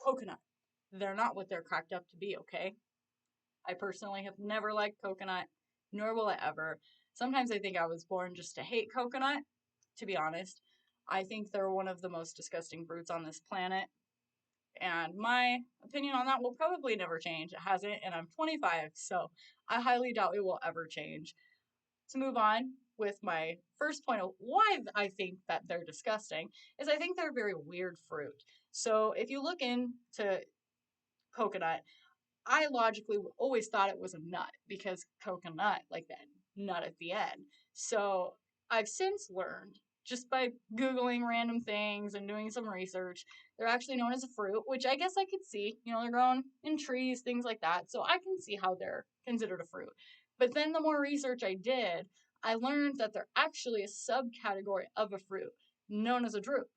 coconut. They're not what they're cracked up to be, okay? I personally have never liked coconut, nor will I ever. Sometimes I think I was born just to hate coconut, to be honest. I think they're one of the most disgusting fruits on this planet. And my opinion on that will probably never change. It hasn't, and I'm 25, so I highly doubt it will ever change. To move on with my first point of why I think that they're disgusting, is I think they're a very weird fruit. So if you look into coconut, I logically always thought it was a nut because coconut, like that nut at the end. So I've since learned just by Googling random things and doing some research, they're actually known as a fruit, which I guess I could see. You know, they're grown in trees, things like that. So I can see how they're considered a fruit. But then the more research I did, I learned that they're actually a subcategory of a fruit known as a drupe.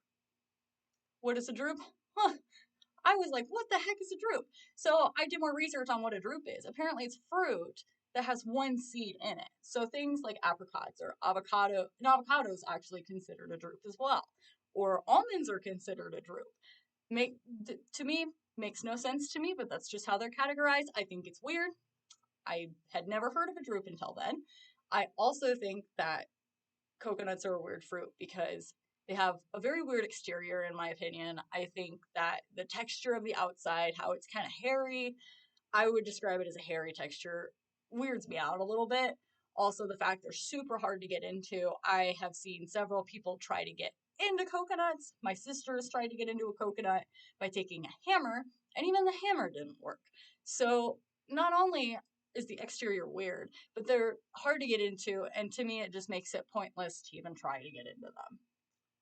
What is a drupe? Huh, I was like, what the heck is a drupe? So I did more research on what a drupe is. Apparently, it's fruit that has one seed in it. So things like apricots or avocado, and avocado is actually considered a drupe as well. Or almonds are considered a drupe. To me, makes no sense to me, but that's just how they're categorized. I think it's weird. I had never heard of a drupe until then. I also think that coconuts are a weird fruit because they have a very weird exterior, in my opinion. I think that the texture of the outside, how it's kind of hairy, I would describe it as a hairy texture, weirds me out a little bit. Also, the fact they're super hard to get into. I have seen several people try to get into coconuts. My sister has tried to get into a coconut by taking a hammer, and even the hammer didn't work. So, not only is the exterior weird, but they're hard to get into, and to me, it just makes it pointless to even try to get into them.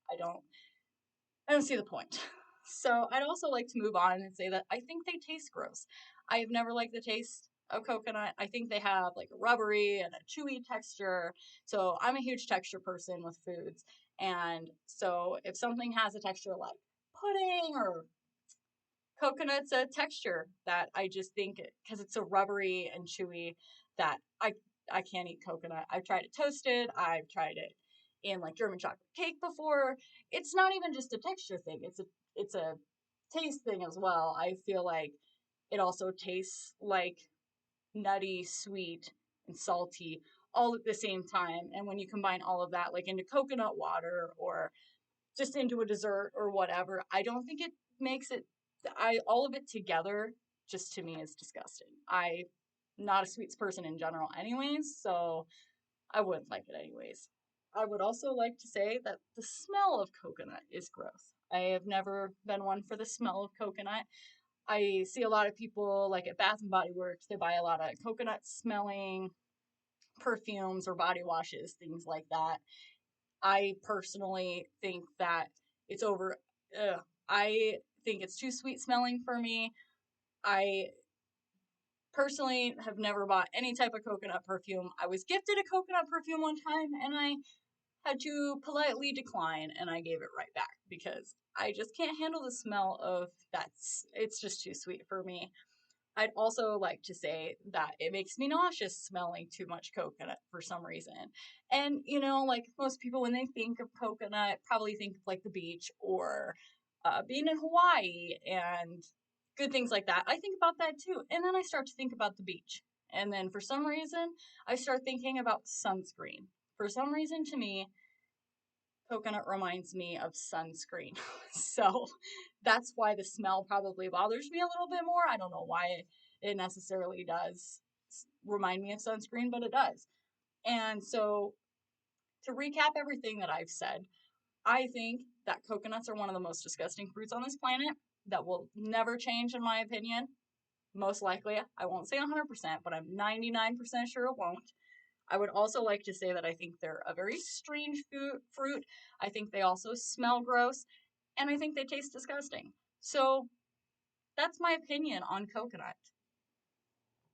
I don't see the point. So I'd also like to move on and say that I think they taste gross. I have never liked the taste of coconut. I think they have like a rubbery and a chewy texture. So I'm a huge texture person with foods. And so if something has a texture like pudding or coconut's a texture that I just think because it's so rubbery and chewy that I can't eat coconut. I've tried it toasted. I've tried it in like German chocolate cake before. It's not even just a texture thing. It's a taste thing as well. I feel like it also tastes like nutty, sweet, and salty all at the same time. And when you combine all of that like into coconut water or just into a dessert or whatever, I don't think it makes it I all of it together just to me is disgusting. I'm not a sweets person in general anyways, so I wouldn't like it anyways. I would also like to say that the smell of coconut is gross. I have never been one for the smell of coconut. I see a lot of people like at Bath and Body Works, they buy a lot of coconut smelling perfumes or body washes, things like that. I personally think that it's over. I think it's too sweet smelling for me. I personally have never bought any type of coconut perfume. I was gifted a coconut perfume one time and I had to politely decline and I gave it right back because I just can't handle the smell of that. It's just too sweet for me. I'd also like to say that it makes me nauseous smelling too much coconut for some reason. And, you know, like most people, when they think of coconut, probably think of like the beach or being in Hawaii and good things like that. I think about that too. And then I start to think about the beach. And then for some reason, I start thinking about sunscreen. For some reason, to me, coconut reminds me of sunscreen. So that's why the smell probably bothers me a little bit more. I don't know why it necessarily does remind me of sunscreen, but it does. And so to recap everything that I've said, I think that coconuts are one of the most disgusting fruits on this planet that will never change, in my opinion. Most likely, I won't say 100%, but I'm 99% sure it won't. I would also like to say that I think they're a very strange fruit. I think they also smell gross, and I think they taste disgusting. So that's my opinion on coconut.